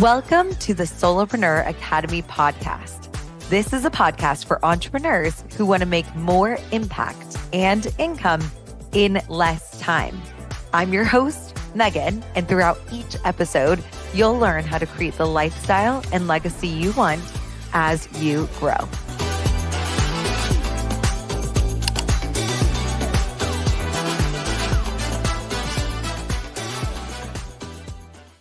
Welcome to the Solopreneur Academy podcast. This is a podcast for entrepreneurs who want to make more impact and income in less time. I'm your host, Megan, and throughout each episode, you'll learn how to create the lifestyle and legacy you want as you grow.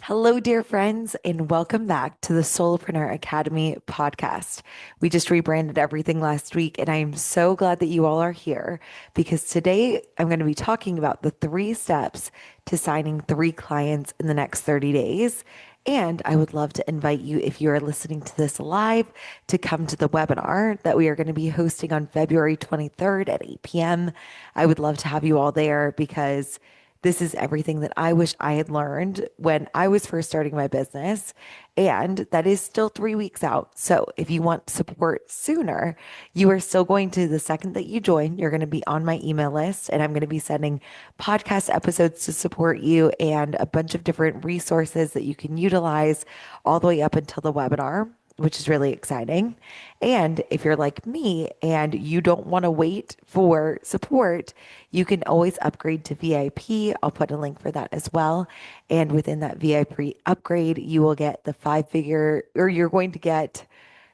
Hello, dear friends, and welcome back to the Solopreneur Academy podcast. We just rebranded everything last week, and I am so glad that you all are here because today I'm going to be talking about the 3 steps to signing 3 clients in the next 30 days. And I would love to invite you, if you are listening to this live, to come to the webinar that we are going to be hosting on February 23rd at 8 p.m. I would love to have you all there because this is everything that I wish I had learned when I was first starting my business, and that is still 3 weeks out. So if you want support sooner, you are still going to, the second that you join, you're going to be on my email list, and I'm going to be sending podcast episodes to support you and a bunch of different resources that you can utilize all the way up until the webinar, which is really exciting. And if you're like me and you don't want to wait for support, you can always upgrade to VIP. I'll put a link for that as well. And within that VIP upgrade, you will get the 5-figure, or you're going to get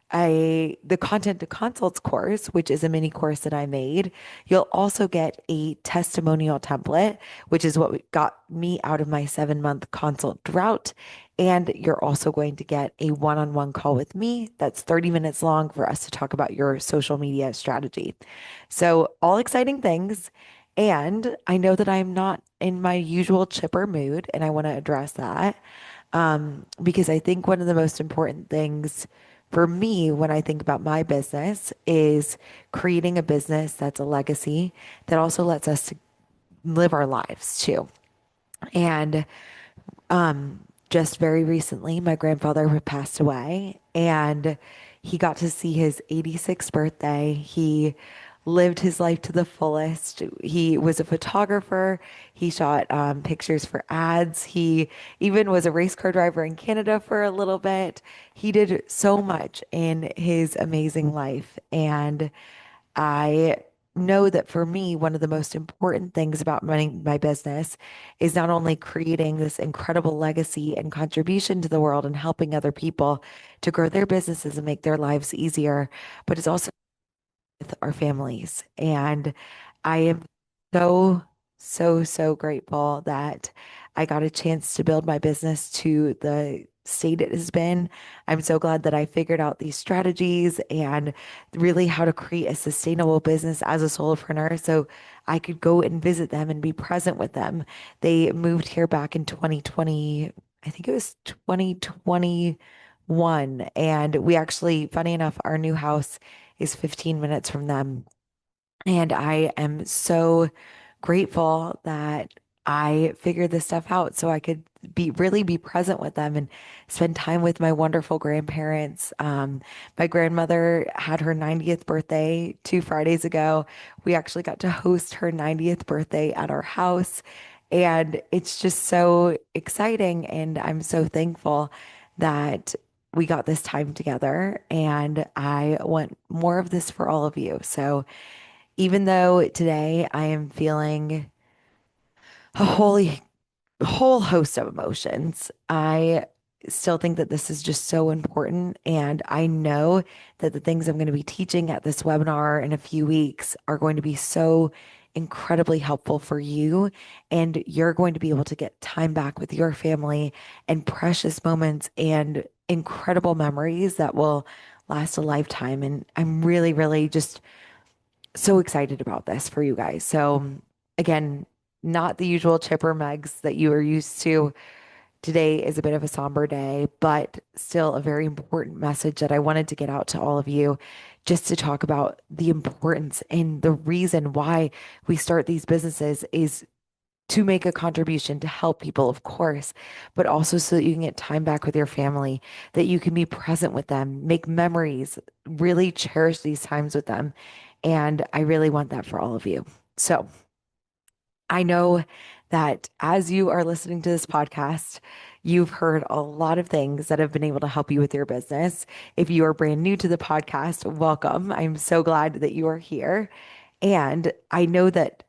the Content to Consults course, which is a mini course that I made. You'll also get a testimonial template, which is what got me out of my 7-month consult drought. And you're also going to get a one-on-one call with me that's 30 minutes long for us to talk about your social media strategy. So all exciting things. And I know that I'm not in my usual chipper mood, and I want to address that because I think one of the most important things for me, when I think about my business, is creating a business that's a legacy that also lets us to live our lives too. And just very recently, my grandfather passed away, and he got to see his 86th birthday. He lived his life to the fullest. He was a photographer. He shot pictures for ads. He even was a race car driver in Canada for a little bit. He did so much in his amazing life. And I know that for me, one of the most important things about running my business is not only creating this incredible legacy and contribution to the world and helping other people to grow their businesses and make their lives easier, but it's also with our families. And I am so grateful that I got a chance to build my business to the state it has been. I'm so glad that I figured out these strategies and really how to create a sustainable business as a solopreneur so I could go and visit them and be present with them. They moved here back in 2020, I think it was 2021. And we actually, funny enough, our new house is 15 minutes from them. And I am so grateful that I figured this stuff out so I could really be present with them and spend time with my wonderful grandparents. My grandmother had her 90th birthday 2 Fridays ago. We actually got to host her 90th birthday at our house. And it's just so exciting. And I'm so thankful that we got this time together, and I want more of this for all of you. So even though today I am feeling a whole host of emotions, I still think that this is just so important. And I know that the things I'm going to be teaching at this webinar in a few weeks are going to be so incredibly helpful for you. And you're going to be able to get time back with your family and precious moments and incredible memories that will last a lifetime. And I'm really just so excited about this for you guys. So again, not the usual chipper Megs that you are used to. Today is a bit of a somber day, but still a very important message that I wanted to get out to all of you, just to talk about the importance and the reason why we start these businesses is to make a contribution, to help people, of course, but also so that you can get time back with your family, that you can be present with them, make memories, really cherish these times with them. And I really want that for all of you. So I know that as you are listening to this podcast, You've heard a lot of things that have been able to help you with your business. If you are brand new to the podcast, welcome. I'm so glad that you are here. And I know that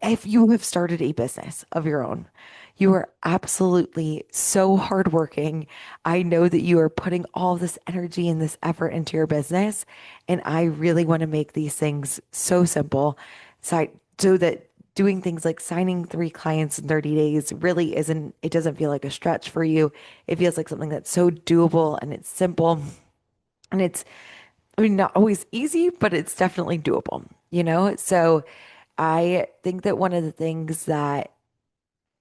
if you have started a business of your own, you are absolutely so hardworking. I know that you are putting all this energy and this effort into your business. And I really want to make these things so simple. So so that doing things like signing 3 clients in 30 days really isn't, it doesn't feel like a stretch for you. It feels like something that's so doable and it's simple. And it's, I mean, not always easy, but it's definitely doable, you know? So I think that one of the things that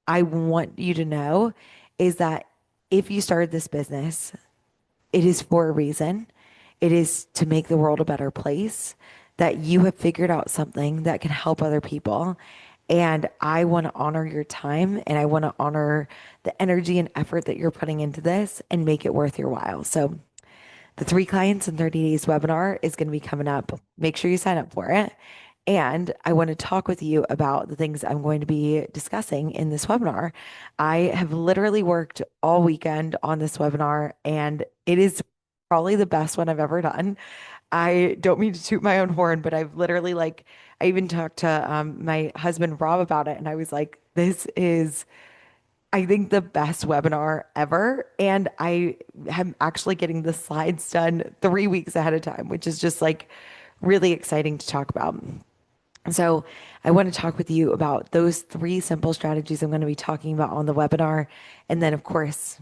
I want you to know is that if you started this business, it is for a reason. It is to make the world a better place, that you have figured out something that can help other people. And I want to honor your time and I want to honor the energy and effort that you're putting into this and make it worth your while. So the 3 clients in 30 days webinar is going to be coming up. Make sure you sign up for it. And I want to talk with you about the things I'm going to be discussing in this webinar. I have literally worked all weekend on this webinar, and it is probably the best one I've ever done. I don't mean to toot my own horn, but I've literally I even talked to my husband Rob about it, and I was like, this is I think the best webinar ever. And I am actually getting the slides done 3 weeks ahead of time, which is just like really exciting to talk about. So I want to talk with you about those 3 simple strategies I'm going to be talking about on the webinar. And then, of course,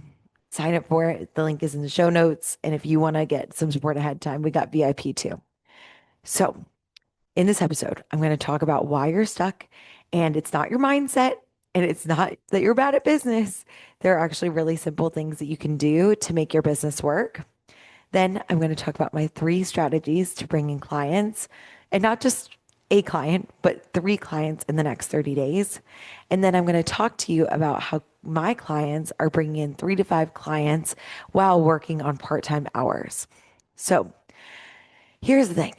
sign up for it. The link is in the show notes. And if you want to get some support ahead of time, we got VIP too. So in this episode, I'm going to talk about why you're stuck, and it's not your mindset and it's not that you're bad at business. There are actually really simple things that you can do to make your business work. Then I'm going to talk about my 3 strategies to bring in clients, and not just a client, but 3 clients in the next 30 days. And then I'm going to talk to you about how my clients are bringing in 3 to 5 clients while working on part-time hours. So here's the thing.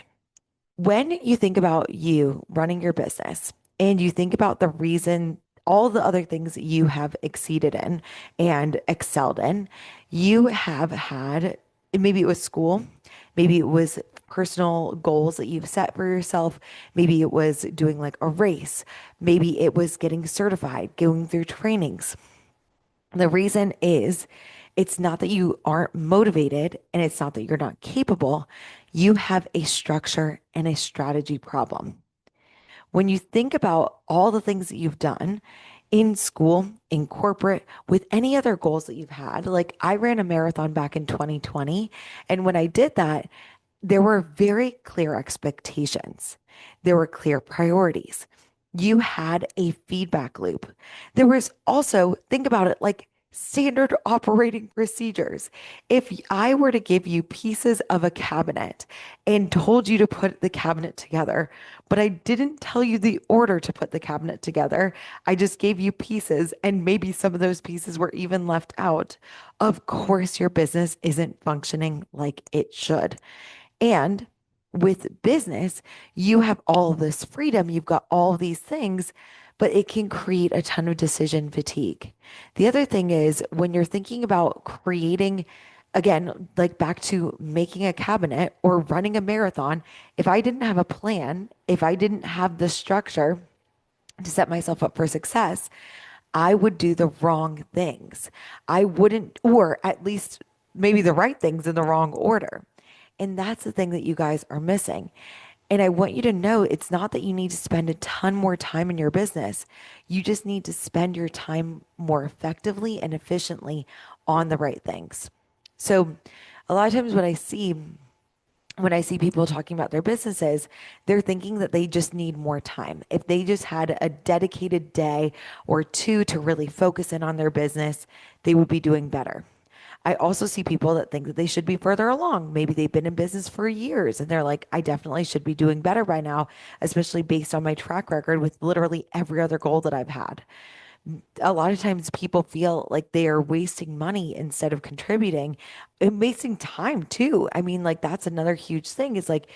When you think about you running your business and you think about the reason, all the other things that you have exceeded in and excelled in, you have had, maybe it was school, maybe it was personal goals that you've set for yourself, maybe it was doing like a race, maybe it was getting certified, going through trainings. The reason is it's not that you aren't motivated and it's not that you're not capable. You have a structure and a strategy problem. When you think about all the things that you've done in school, in corporate, with any other goals that you've had, like I ran a marathon back in 2020. And when I did that, there were very clear expectations. There were clear priorities. You had a feedback loop. There was also, think about it like standard operating procedures. If I were to give you pieces of a cabinet and told you to put the cabinet together, but I didn't tell you the order to put the cabinet together, I just gave you pieces and maybe some of those pieces were even left out. Of course, your business isn't functioning like it should. And with business, you have all this freedom, you've got all these things, but it can create a ton of decision fatigue. The other thing is when you're thinking about creating, again, like back to making a cabinet or running a marathon, if I didn't have a plan, if I didn't have the structure to set myself up for success, I would do the wrong things. I wouldn't, or at least maybe the right things in the wrong order. And that's the thing that you guys are missing. And I want you to know it's not that you need to spend a ton more time in your business. You just need to spend your time more effectively and efficiently on the right things. So, a lot of times when I see people talking about their businesses, they're thinking that they just need more time. If they just had a dedicated day or 2 to really focus in on their business, they would be doing better. I also see people that think that they should be further along. Maybe they've been in business for years and they're like, I definitely should be doing better by now, especially based on my track record with literally every other goal that I've had. A lot of times people feel like they are wasting money instead of contributing and wasting time too. I mean, like that's another huge thing is like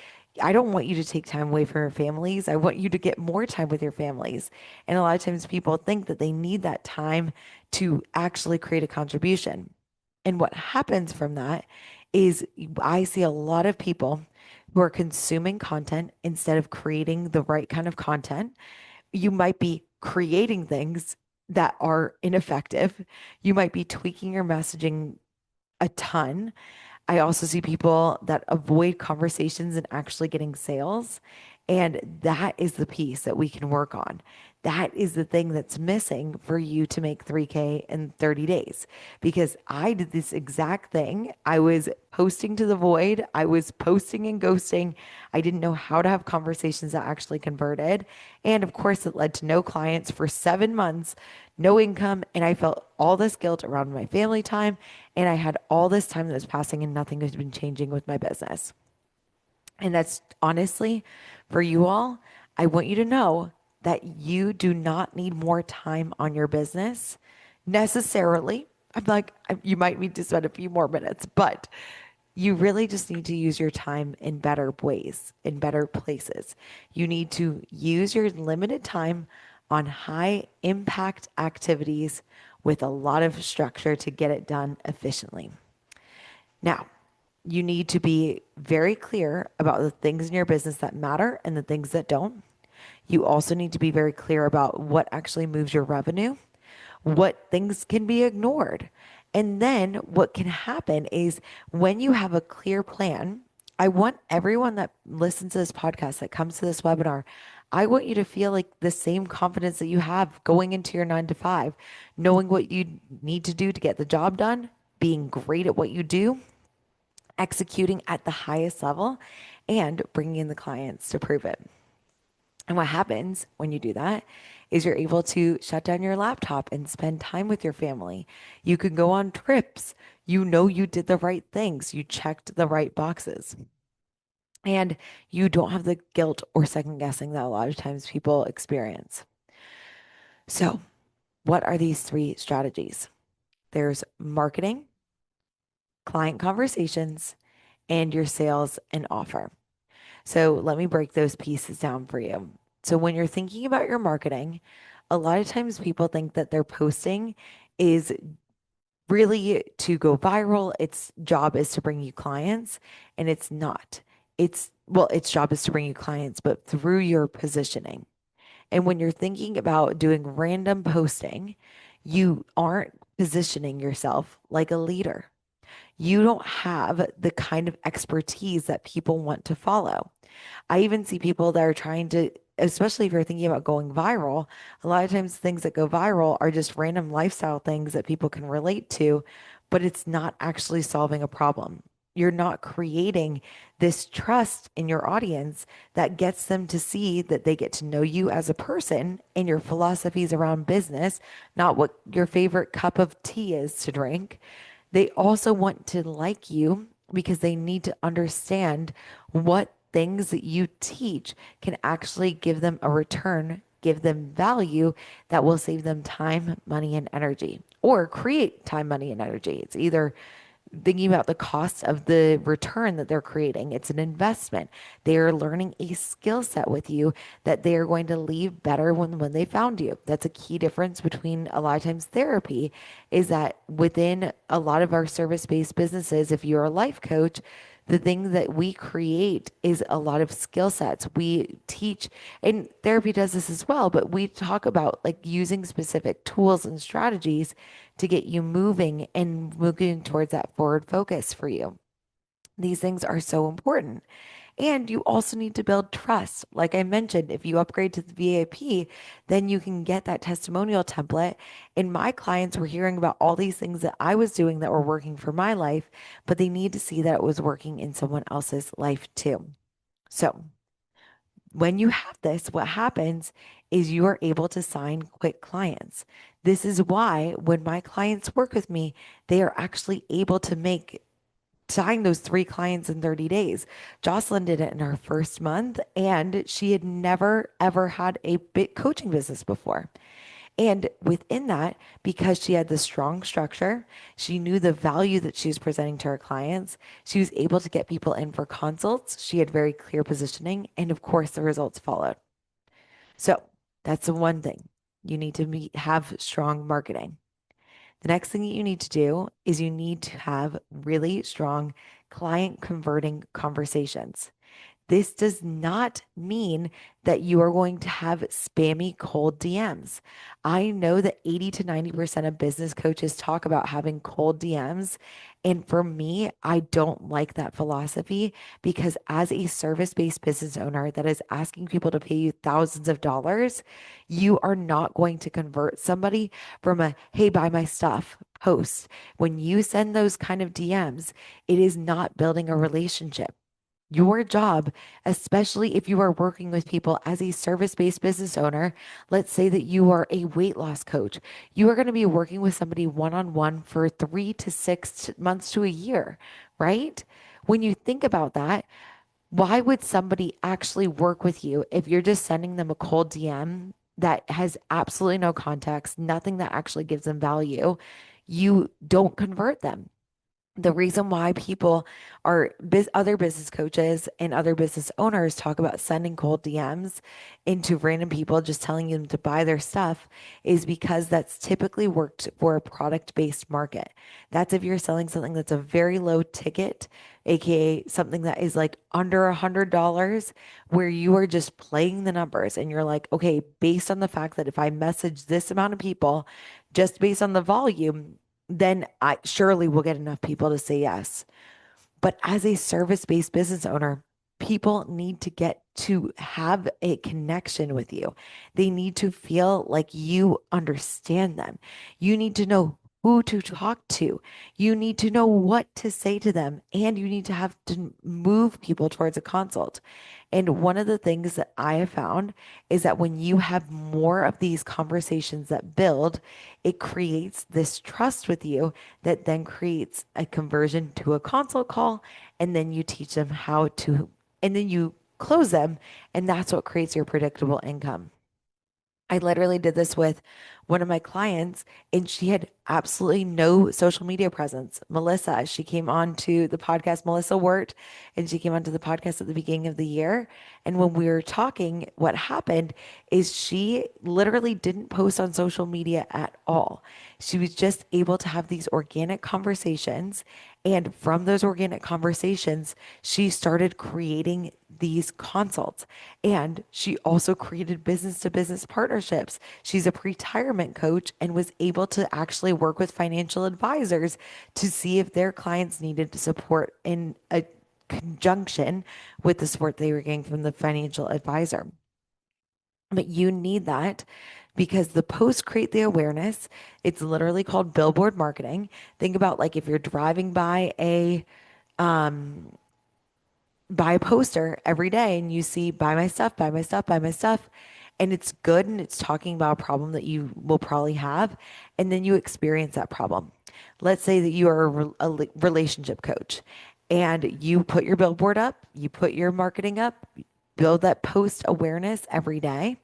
I don't want you to take time away from your families. I want you to get more time with your families. And a lot of times people think that they need that time to actually create a contribution. And what happens from that is I see a lot of people who are consuming content instead of creating the right kind of content. You might be creating things that are ineffective. You might be tweaking your messaging a ton. I also see people that avoid conversations and actually getting sales. And that is the piece that we can work on. That is the thing that's missing for you to make 3K in 30 days. Because I did this exact thing. I was posting to the void, I was posting and ghosting. I didn't know how to have conversations that actually converted. And of course, it led to no clients for 7 months, no income. And I felt all this guilt around my family time. And I had all this time that was passing and nothing has been changing with my business. And that's honestly for you all. I want you to know that you do not need more time on your business necessarily. I'm like, you might need to spend a few more minutes, but you really just need to use your time in better ways, in better places. You need to use your limited time on high impact activities with a lot of structure to get it done efficiently. Now, you need to be very clear about the things in your business that matter and the things that don't. You also need to be very clear about what actually moves your revenue, what things can be ignored. And then what can happen is when you have a clear plan, I want everyone that listens to this podcast, that comes to this webinar, I want you to feel like the same confidence that you have going into your 9 to 5, knowing what you need to do to get the job done, being great at what you do, executing at the highest level, and bringing in the clients to prove it. And what happens when you do that is you're able to shut down your laptop and spend time with your family. You can go on trips. You know you did the right things. You checked the right boxes. And you don't have the guilt or second guessing that a lot of times people experience. So, what are these 3 strategies? There's marketing, client conversations, and your sales and offer. So let me break those pieces down for you. So when you're thinking about your marketing, a lot of times people think that their posting is really to go viral. Its job is to bring you clients, and it's not. Its job is to bring you clients, but through your positioning. And when you're thinking about doing random posting, you aren't positioning yourself like a leader. You don't have the kind of expertise that people want to follow. I even see people that are trying to, especially if you're thinking about going viral, a lot of times things that go viral are just random lifestyle things that people can relate to, but it's not actually solving a problem. You're not creating this trust in your audience that gets them to see that they get to know you as a person and your philosophies around business, not what your favorite cup of tea is to drink. They also want to like you because they need to understand what things that you teach can actually give them a return, give them value that will save them time, money, and energy, or create time, money, and energy. It's either thinking about the cost of the return that they're creating. It's an investment. They are learning a skill set with you that they are going to leave better when they found you. That's a key difference between a lot of times therapy is that within a lot of our service-based businesses, if you're a life coach, the thing that we create is a lot of skill sets. We teach, and therapy does this as well, but we talk about like using specific tools and strategies to get you moving and moving towards that forward focus for you. These things are so important. And you also need to build trust. Like I mentioned, if you upgrade to the VIP, then you can get that testimonial template. And my clients were hearing about all these things that I was doing that were working for my life, but they need to see that it was working in someone else's life too. So when you have this, what happens is you are able to sign quick clients. This is why when my clients work with me, they are actually able to sign those 3 clients in 30 days. Jocelyn did it in her first month, and she had never, ever had a big coaching business before. And within that, because she had the strong structure, she knew the value that she was presenting to her clients. She was able to get people in for consults. She had very clear positioning. And of course, the results followed. So that's the one thing. You need to have strong marketing. The next thing that you need to do is you need to have really strong client converting conversations. This does not mean that you are going to have spammy cold DMs. I know that 80 to 90% of business coaches talk about having cold DMs. And for me, I don't like that philosophy because as a service-based business owner that is asking people to pay you thousands of dollars, you are not going to convert somebody from a, hey, buy my stuff post. When you send those kind of DMs, it is not building a relationship. Your job, especially if you are working with people as a service based business owner, let's say that you are a weight loss coach, you are going to be working with somebody one on one for 3 to 6 months to a year, right? When you think about that, why would somebody actually work with you if you're just sending them a cold DM that has absolutely no context, nothing that actually gives them value? You don't convert them. The reason why people are other business coaches and other business owners talk about sending cold DMs into random people just telling them to buy their stuff is because that's typically worked for a product-based market. That's if you're selling something that's a very low ticket, aka something that is like under $100, where you are just playing the numbers and you're like, okay, based on the fact that if I message this amount of people, just based on the volume, then I surely will get enough people to say yes. But as a service-based business owner, people need to get to have a connection with you. They need to feel like you understand them. You need to know who to talk to. You need to know what to say to them, and you need to have to move people towards a consult. And one of the things that I have found is that when you have more of these conversations that build, it creates this trust with you that then creates a conversion to a consult call. And then you teach them how to, and then you close them. And that's what creates your predictable income. I literally did this with one of my clients, and she had absolutely no social media presence. Melissa, she came on to the podcast, Melissa Wirt, and she came onto the podcast at the beginning of the year. And when we were talking, what happened is she literally didn't post on social media at all. She was just able to have these organic conversations. And from those organic conversations, she started creating these consults. And she also created business to business partnerships. She's a pre-retirement coach and was able to actually work with financial advisors to see if their clients needed support in a conjunction with the support they were getting from the financial advisor. But you need that because the posts create the awareness. It's literally called billboard marketing. Think about like if you're driving by a poster every day and you see buy my stuff, buy my stuff, buy my stuff, and it's good and it's talking about a problem that you will probably have, and then you experience that problem. Let's say that you are a relationship coach and you put your billboard up, you put your marketing up, build that post awareness every day,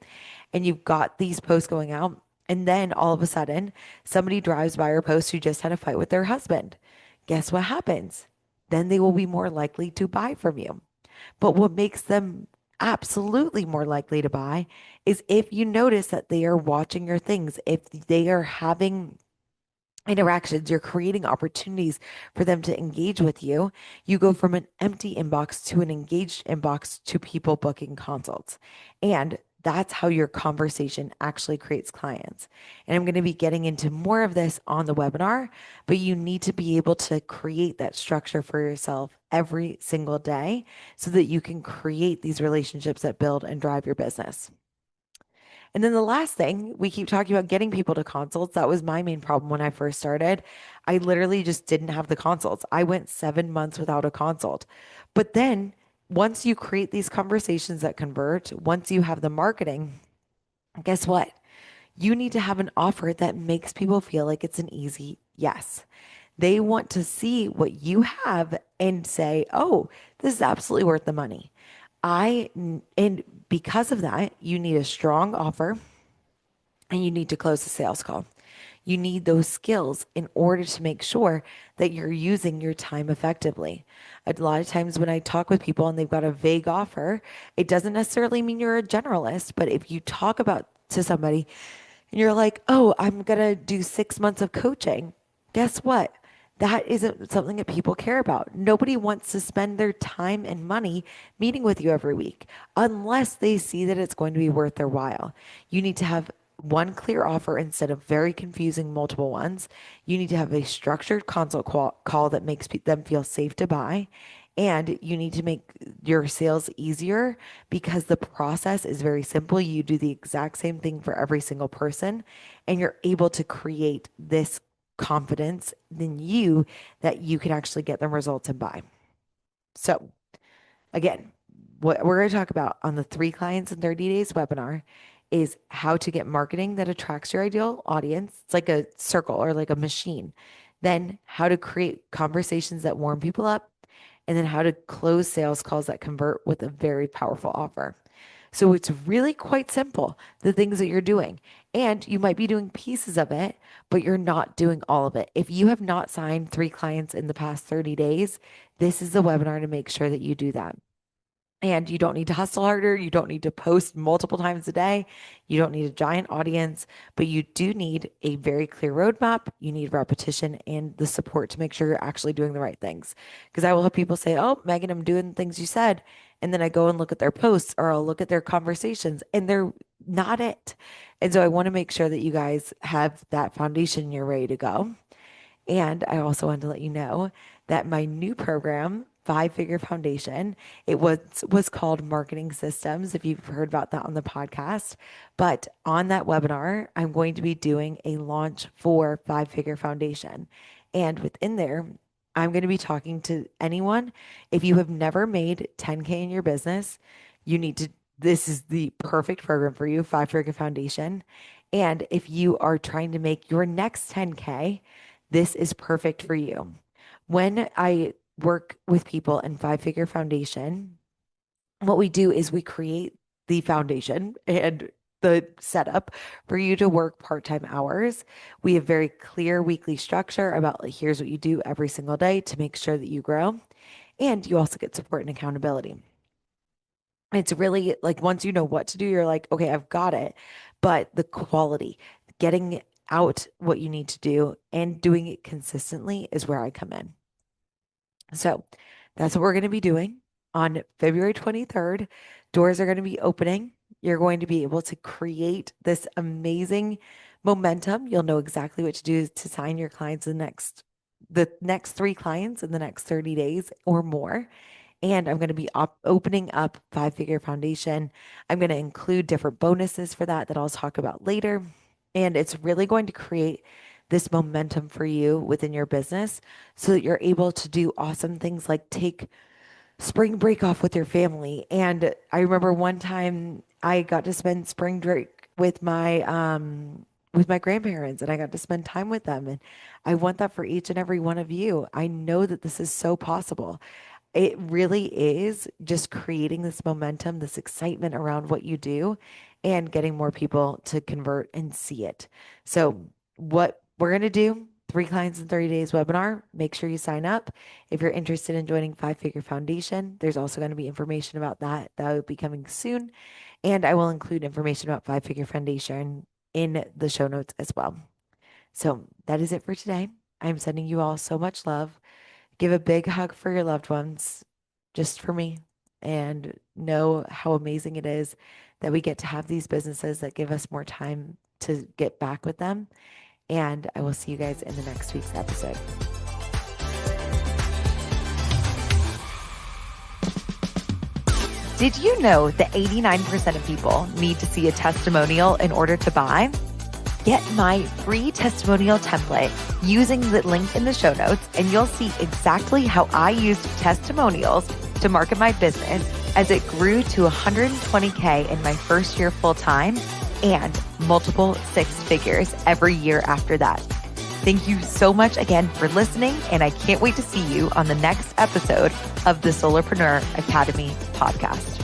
and you've got these posts going out. And then all of a sudden, somebody drives by your post who just had a fight with their husband. Guess what happens? Then they will be more likely to buy from you. But what makes them absolutely more likely to buy is if you notice that they are watching your things, if they are having interactions, you're creating opportunities for them to engage with you. You go from an empty inbox to an engaged inbox to people booking consults. And that's how your conversation actually creates clients. And I'm going to be getting into more of this on the webinar, but you need to be able to create that structure for yourself every single day so that you can create these relationships that build and drive your business. And then the last thing, we keep talking about getting people to consults. That was my main problem when I first started. I literally just didn't have the consults. I went 7 months without a consult. But then once you create these conversations that convert, once you have the marketing, guess what? You need to have an offer that makes people feel like it's an easy yes. They want to see what you have and say, oh, this is absolutely worth the money. And because of that, you need a strong offer. and you need to close the sales call. You need those skills in order to make sure that you're using your time effectively. A lot of times when I talk with people and they've got a vague offer, it doesn't necessarily mean you're a generalist, but if you talk about to somebody and you're like, oh, I'm going to do 6 months of coaching, guess what? That isn't something that people care about. Nobody wants to spend their time and money meeting with you every week unless they see that it's going to be worth their while. You need to have one clear offer instead of very confusing multiple ones. You need to have a structured consult call that makes them feel safe to buy. And you need to make your sales easier because the process is very simple. You do the exact same thing for every single person, and you're able to create this confidence in you that you can actually get them results and buy. So, again, what we're going to talk about on the 3 Clients in 30 Days webinar is how to get marketing that attracts your ideal audience. It's like a circle or like a machine. Then how to create conversations that warm people up, and then how to close sales calls that convert with a very powerful offer. So it's really quite simple, the things that you're doing. And you might be doing pieces of it, but you're not doing all of it. If you have not signed 3 clients in the past 30 days, this is the webinar to make sure that you do that. And you don't need to hustle harder. You don't need to post multiple times a day. You don't need a giant audience, but you do need a very clear roadmap. You need repetition and the support to make sure you're actually doing the right things. Because I will have people say, oh, Megan, I'm doing the things you said. And then I go and look at their posts or I'll look at their conversations and they're not it. And so I want to make sure that you guys have that foundation and you're ready to go. And I also wanted to let you know that my new program, 5-Figure Foundation, it was called Marketing Systems, if you've heard about that on the podcast. But on that webinar, I'm going to be doing a launch for 5-Figure Foundation. And within there, I'm going to be talking to anyone. If you have never made 10K in your business, this is the perfect program for you, 5-Figure Foundation. And if you are trying to make your next 10K, this is perfect for you. When I work with people in 5-Figure Foundation, what we do is we create the foundation and the setup for you to work part-time hours. We have very clear weekly structure about like, here's what you do every single day to make sure that you grow. And you also get support and accountability. It's really like once you know what to do, you're like, okay, I've got it. But the quality, getting out what you need to do and doing it consistently is where I come in. So that's what we're going to be doing on February 23rd. Doors are going to be opening. You're going to be able to create this amazing momentum. You'll know exactly what to do to sign your clients the next 3 clients in the next 30 days or more. And I'm going to be opening up 5-Figure Foundation. I'm going to include different bonuses for that I'll talk about later. And it's really going to create this momentum for you within your business so that you're able to do awesome things like take spring break off with your family. And I remember one time I got to spend spring break with my grandparents and I got to spend time with them. And I want that for each and every one of you. I know that this is so possible. It really is just creating this momentum, this excitement around what you do and getting more people to convert and see it. So what we're going to do, 3 Clients in 30 Days webinar, make sure you sign up. If you're interested in joining 5-Figure Foundation, there's also going to be information about that. That will be coming soon. And I will include information about 5-Figure Foundation in the show notes as well. So that is it for today. I'm sending you all so much love. Give a big hug for your loved ones, just for me, and know how amazing it is that we get to have these businesses that give us more time to get back with them. And I will see you guys in the next week's episode. Did you know that 89% of people need to see a testimonial in order to buy? Get my free testimonial template using the link in the show notes, and you'll see exactly how I used testimonials to market my business as it grew to 120K in my first year full-time and multiple 6 figures every year after that. Thank you so much again for listening, and I can't wait to see you on the next episode of the Solopreneur Academy podcast.